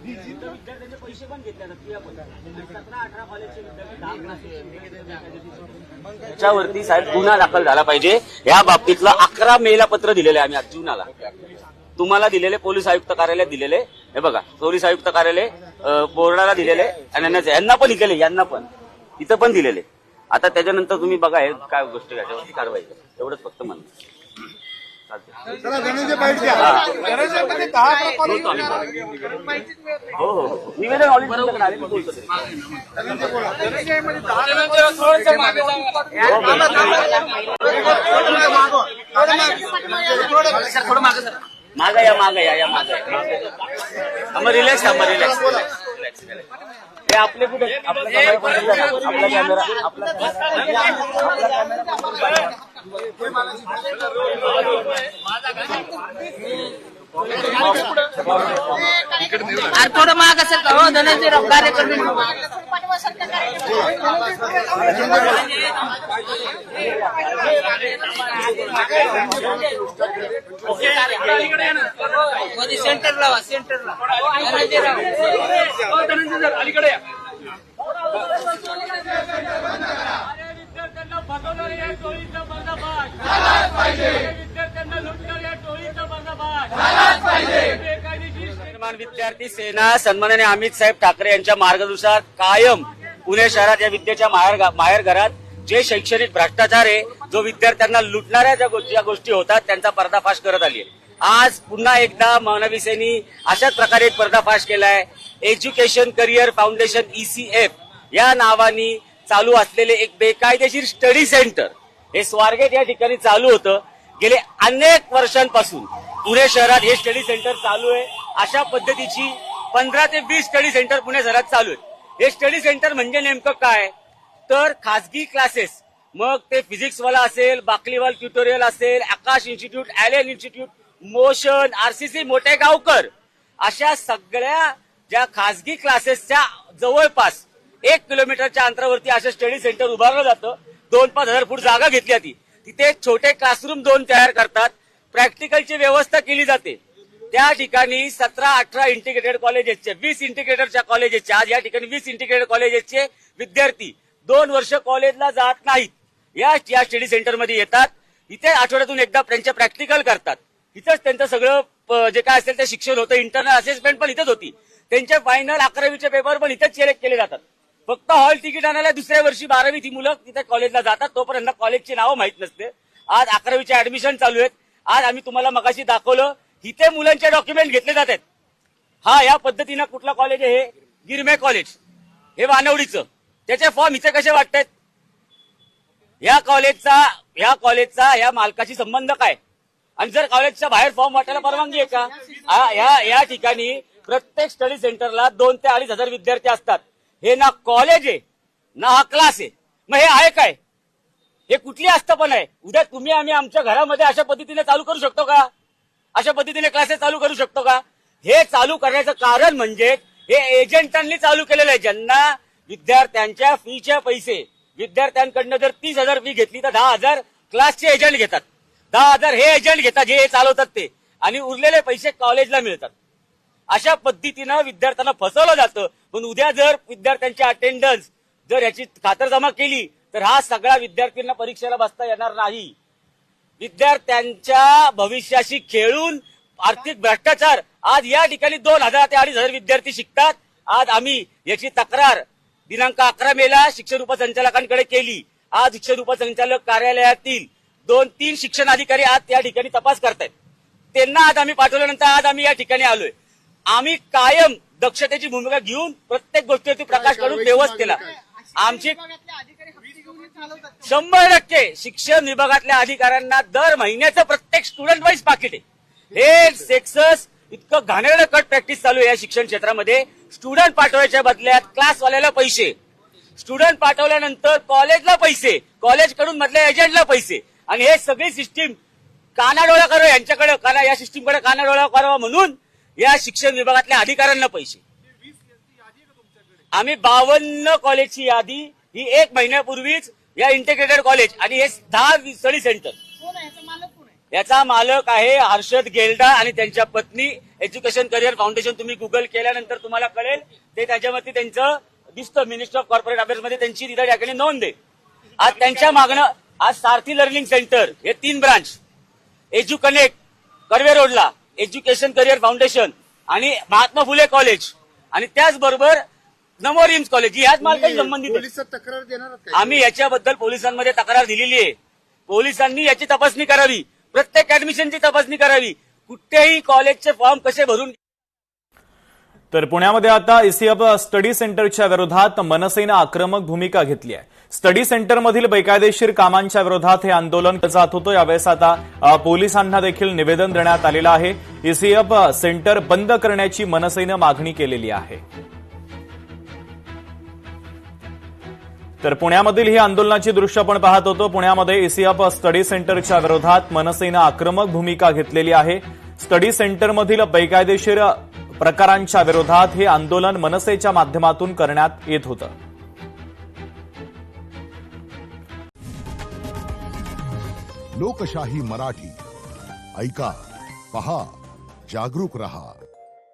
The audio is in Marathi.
विद्यार्थ्यांचे पैसे पण घेतले जातात. 17-18 कॉलेजचे त्याच्यावरती साहेब गुन्हा दाखल झाला पाहिजे. या बाबतीतलं 11 मेला पत्र दिलेलं आहे आम्ही आज जूनला तुम्हाला दिलेले, पोलीस आयुक्त कार्यालयात दिलेले, हे बघा पोलीस आयुक्त कार्यालय बोर्डाला दिलेले आणि यांना पण दिलेले, यांना पण इथं पण दिलेले. आता त्याच्यानंतर तुम्ही बघा हे काय गोष्ट याच्यावरती कारवाई करा, एवढंच फक्त म्हणणं. हो हो निवेदन मागा या मग रिलॅक्स हे आपले कुठे आपला कॅमेरा थोडं माग असेल का हो धनंजयराव कार्यकर्ते सेंटरला धनंजयराव अलीकडे विद्यार्थ्यांना फसवणाऱ्या या टोळीचा पर्दाफाश झालाच पाहिजे. विद्यार्थ्यांना लुटणाऱ्या टोळीचा पर्दाफाश झालाच पाहिजे. विद्यार्थी सेना सन्माननीय अमित साहेब ठाकरे यांच्या मार्गदर्शनात कायम पुणे शहरात या विद्येच्या माहेर घरात जे शैक्षणिक भ्रष्टाचार आहे, जो विद्यार्थ्यांना लुटणाऱ्या ज्या गोष्टी होतात त्यांचा पर्दाफाश करत आली आहे. आज पुन्हा एकदा मानवी सेनी अशाच प्रकारे एक पर्दाफाश केलाय. एज्युकेशन करिअर फाउंडेशन ECF या नावाने चालू असलेले एक बेकायदेशीर स्टडी सेंटर हे स्वारगेट या ठिकाणी चालू होतं. गेले अनेक वर्षांपासून पुणे शहरात हे स्टडी सेंटर चालू आहे. अशा पद्धतीची 15 ते 20 स्टडी सेंटर पुणे शहरात चालू आहेत. हे स्टडी सेंटर म्हणजे नेमकं काय तर खासगी क्लासेस, मग ते फिजिक्सवाला असेल, बाकलीवाल ट्युटोरियल असेल, Aakash institute, Allen institute, Motion, RCC मोठे गावकर, अशा सगळ्या ज्या खासगी क्लासेसच्या जवळपास 1 किलोमीटरच्या अंतरावरती असं स्टडी सेंटर उभारलं जातं. 2-5 हजार फूट जागा घेतली जाते. तिथे छोटे क्लासरूम 2 तयार करतात. प्रॅक्टिकलची व्यवस्था केली जाते. त्या ठिकाणी 17-18 इंटिग्रेटेड कॉलेजेसचे, 20 इंटिग्रेटेडच्या कॉलेजेसचे, आज या ठिकाणी 20 इंटिग्रेटेड कॉलेजेसचे विद्यार्थी 2 वर्ष कॉलेजला जात नाहीत. या स्टडी सेंटरमध्ये येतात. इथे आठवड्यातून एकदा त्यांचे प्रॅक्टिकल करतात. इथंच त्यांचं सगळं जे काय असेल ते शिक्षण होतं. इंटरनल असेसमेंट पण इथेच होती. त्यांचे फायनल 11वीचे पेपर पण इथेच सिलेक्ट केले जातात. फक्त हॉल तिकीट आणायला दुसऱ्या वर्षी 12वी ती मुलं तिथे कॉलेजला जातात. तोपर्यंत कॉलेजची नावं माहित नसते. आज 11वीचे ऍडमिशन चालू आहेत. आज आम्ही तुम्हाला मगाशी दाखवलं, इथे मुलांचे डॉक्युमेंट घेतले जात आहेत. या पद्धतीनं कुठलं कॉलेज आहे हे? गिरमे कॉलेज, हे वानवडीचं. त्याचे फॉर्म इथे कसे वाटतात? या कॉलेजचा या मालकाशी संबंध काय? आणि जर कॉलेजच्या बाहेर फॉर्म वाटायला परवानगी आहे का? या ठिकाणी प्रत्येक स्टडी सेंटरला 2 ते 2.5 हजार विद्यार्थी असतात. हे ना कॉलेज आहे ना हा क्लास आहे. मग हे आहे काय? हे कुठली आस्थापन आहे? उद्या तुम्ही आम्ही आमच्या घरामध्ये अशा पद्धतीने चालू करू शकतो का? अशा पद्धतीने क्लासेस चालू करू शकतो का? हे चालू करण्याचं कारण म्हणजे हे एजंटांनी चालू केलेलं आहे. ज्यांना विद्यार्थ्यांच्या फीचे पैसे, विद्यार्थ्यांकडनं जर 30,000 फी घेतली तर 10,000 क्लासचे एजंट घेतात. 10,000 हे एजंट घेतात जे चालवतात ते, आणि उरलेले पैसे कॉलेजला मिळतात. अशा पद्धतीनं विद्यार्थ्यांना फसवलं जातं. पण उद्या जर विद्यार्थ्यांची अटेंडन्स जर याची खातरजमा केली तर हा सगळा विद्यार्थ्यांना परीक्षेला बसता येणार नाही. विद्यार्थ्यांच्या भविष्याशी खेळून आर्थिक भ्रष्टाचार, आज या ठिकाणी 2,000 ते 2,500 विद्यार्थी शिकतात. आज आम्ही याची तक्रार दिनांक 11 मेला शिक्षण उपसंचालकांकडे केली. आज शिक्षण उपसंचालक कार्यालयातील 2-3 शिक्षण अधिकारी आज या ठिकाणी तपास करतायत. त्यांना आज आम्ही पाठवल्यानंतर आज आम्ही या ठिकाणी आलोय. आम्ही कायम दक्षतेची भूमिका घेऊन प्रत्येक गोष्टीवरती प्रकाश करून व्यवस्थेला आमची 100% शिक्षण विभागातल्या अधिकाऱ्यांना दर महिन्याचं प्रत्येक स्टुडंट वाईज पाकिट आहे. हे सेक्सस इतकं घाणेरडं कट प्रॅक्टिस चालू आहे या शिक्षण क्षेत्रामध्ये. स्टुडंट पाठवायच्या बदल्यात क्लासवाल्याला पैसे, स्टुडंट पाठवल्यानंतर कॉलेजला पैसे, कॉलेजकडून मधल्या एजंटला पैसे, आणि हे सगळी सिस्टीम कानाडोळा करावं यांच्याकडे, या सिस्टीमकडे कानाडोळा करावा म्हणून या शिक्षण विभागातल्या अधिकाऱ्यांना पैसे. आम्ही 52 कॉलेजची यादी ही 1 महिन्यापूर्वीच या इंटिग्रेटेड कॉलेज आणि हे 10 स्टडी सेंटर, याचा मालक आहे हर्षद गेल्डा आणि त्यांच्या पत्नी एज्युकेशन करिअर फाउंडेशन तुम्ही गुगल केल्यानंतर तुम्हाला कळेल, ते त्याच्यावरती त्यांचं दिसतं. मिनिस्टर ऑफ कॉर्पोरेट अफेअर्स मध्ये त्यांची तिथं ठिकाणी नोंद आहे. आज त्यांच्या मागणं, आज सारथी लर्निंग सेंटर हे 3 ब्रांच, एज्यू कनेक्ट कर्वे रोडला, एज्युकेशन करिअर फाउंडेशन आणि महात्मा फुले कॉलेज आणि त्याचबरोबर नमो रिम्स कॉलेज याच मालकाशी संबंधित आहे. पोलिसात तक्रार देणार आहात का? आम्ही याच्याबद्दल पोलिसांमध्ये तक्रार दिलेली आहे. पोलिसांनी याची तपासणी करावी, प्रत्येक ऍडमिशनची तपासणी करावी, कुठेही कॉलेजचे फॉर्म कसे भरून. तर पुण्यामध्ये आता ईसीएफ स्टडी सेंटरच्या विरोधात मनसेनं आक्रमक भूमिका घेतली आहे. स्टडी सेंटरमधील बेकायदेशीर कामांच्या विरोधात हे आंदोलन जात होतं. यावेळेस आता पोलिसांना देखील निवेदन देण्यात आलेलं आहे. ईसीएफ सेंटर बंद करण्याची मनसेनं मागणी केलेली आहे. तर पुण्यामधील ही आंदोलनाची दृश्य आपण पाहत होतो. पुण्यामध्ये ईसीएफ स्टडी सेंटरच्या विरोधात मनसेनं आक्रमक भूमिका घेतलेली आहे. स्टडी सेंटरमधील बेकायदेशीर प्रकारांच्या विरोधात हे आंदोलन मनसेच्या माध्यमातून करण्यात येत होतं. लोकशाही मराठी ऐका, पहा, जागरूक रहा.